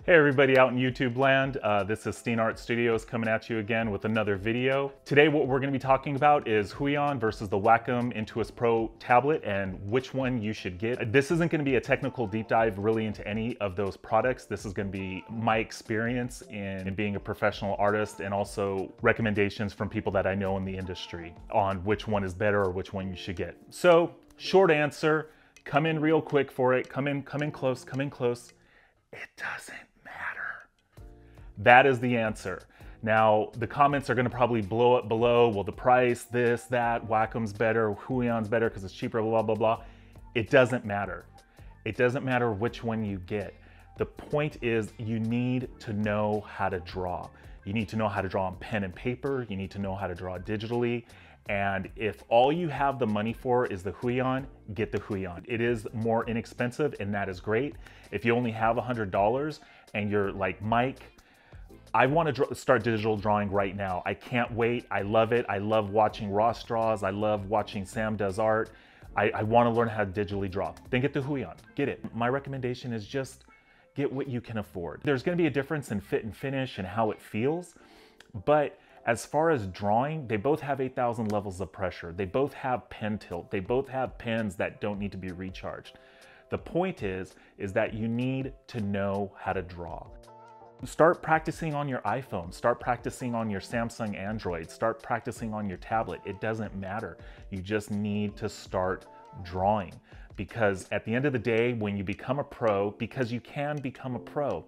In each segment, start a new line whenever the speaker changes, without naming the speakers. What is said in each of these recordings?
Hey everybody out in YouTube land, this is Steen Art Studios coming at you again with another video. Today what we're going to be talking about is Huion versus the Wacom Intuos Pro tablet and which one you should get. This isn't going to be a technical deep dive really into any of those products. This is going to be my experience in being a professional artist and also recommendations from people that I know in the industry on which one is better or which one you should get. So short answer, come in real quick for it, come in close, it doesn't matter. That is the answer. Now, the comments are gonna probably blow up below. Well, the price, this, that, Wacom's better, Huion's better because it's cheaper, blah, blah, blah. It doesn't matter. It doesn't matter which one you get. The point is you need to know how to draw. You need to know how to draw on pen and paper. You need to know how to draw digitally. And if all you have the money for is the Huion, get the Huion. It is more inexpensive and that is great. If you only have $100 and you're like, Mike, I want to start digital drawing right now. I can't wait. I love it. I love watching Ross draws. I love watching Sam does art. I want to learn how to digitally draw. Then get the Huion. Get it. My recommendation is just get what you can afford. There's going to be a difference in fit and finish and how it feels, but as far as drawing, they both have 8,000 levels of pressure. They both have pen tilt. They both have pens that don't need to be recharged. The point is that you need to know how to draw. Start practicing on your iPhone. Start practicing on your Samsung Android. Start practicing on your tablet. It doesn't matter. You just need to start drawing. Because at the end of the day, when you become a pro, because you can become a pro,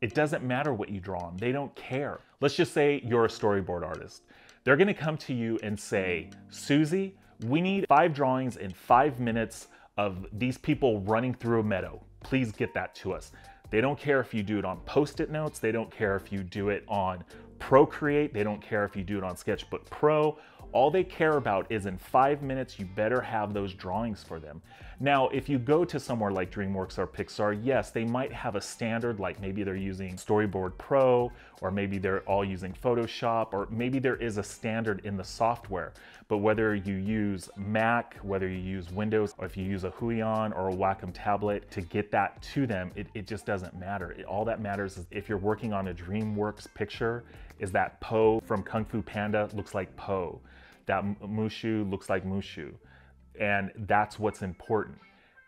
it doesn't matter what you draw on. They don't care. Let's just say you're a storyboard artist. They're gonna come to you and say, Susie, we need 5 drawings in 5 minutes of these people running through a meadow. Please get that to us. They don't care if you do it on Post-it notes. They don't care if you do it on Procreate. They don't care if you do it on Sketchbook Pro. All they care about is in 5 minutes, you better have those drawings for them. Now, if you go to somewhere like DreamWorks or Pixar, yes, they might have a standard, like maybe they're using Storyboard Pro, or maybe they're all using Photoshop, or maybe there is a standard in the software. But whether you use Mac, whether you use Windows, or if you use a Huion or a Wacom tablet to get that to them, it just doesn't matter. All that matters is if you're working on a DreamWorks picture, is that Po from Kung Fu Panda looks like Po. That Mushu looks like Mushu. And that's what's important.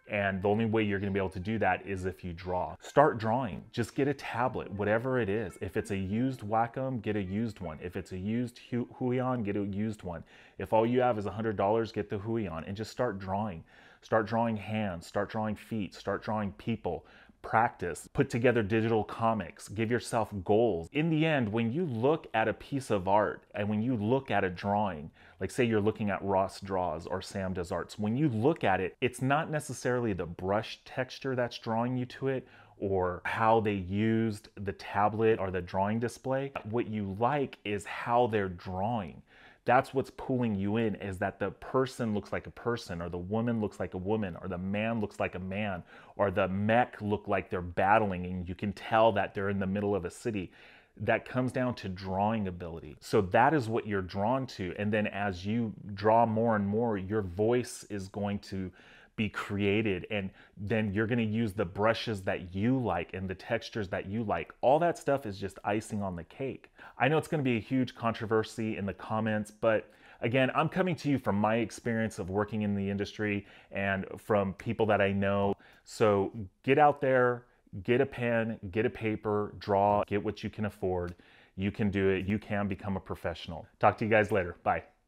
And the only way you're gonna be able to do that is if you draw. Start drawing, just get a tablet, whatever it is. If it's a used Wacom, get a used one. If it's a used Huion, get a used one. If all you have is $100, get the Huion and just start drawing. Start drawing hands, start drawing feet, start drawing people. Practice, put together digital comics, give yourself goals. In the end, when you look at a piece of art and when you look at a drawing, like say you're looking at Ross Draws or Sam Does Arts, when you look at it, it's not necessarily the brush texture that's drawing you to it or how they used the tablet or the drawing display. What you like is how they're drawing. That's what's pulling you in, is that the person looks like a person, or the woman looks like a woman, or the man looks like a man, or the mech look like they're battling and you can tell that they're in the middle of a city. That comes down to drawing ability. So that is what you're drawn to. And then as you draw more and more, your voice is going to be created, and then you're going to use the brushes that you like and the textures that you like. All that stuff is just icing on the cake. I know it's going to be a huge controversy in the comments, but again, I'm coming to you from my experience of working in the industry and from people that I know. So get out there, get a pen, get a paper, draw, get what you can afford. You can do it. You can become a professional. Talk to you guys later. Bye.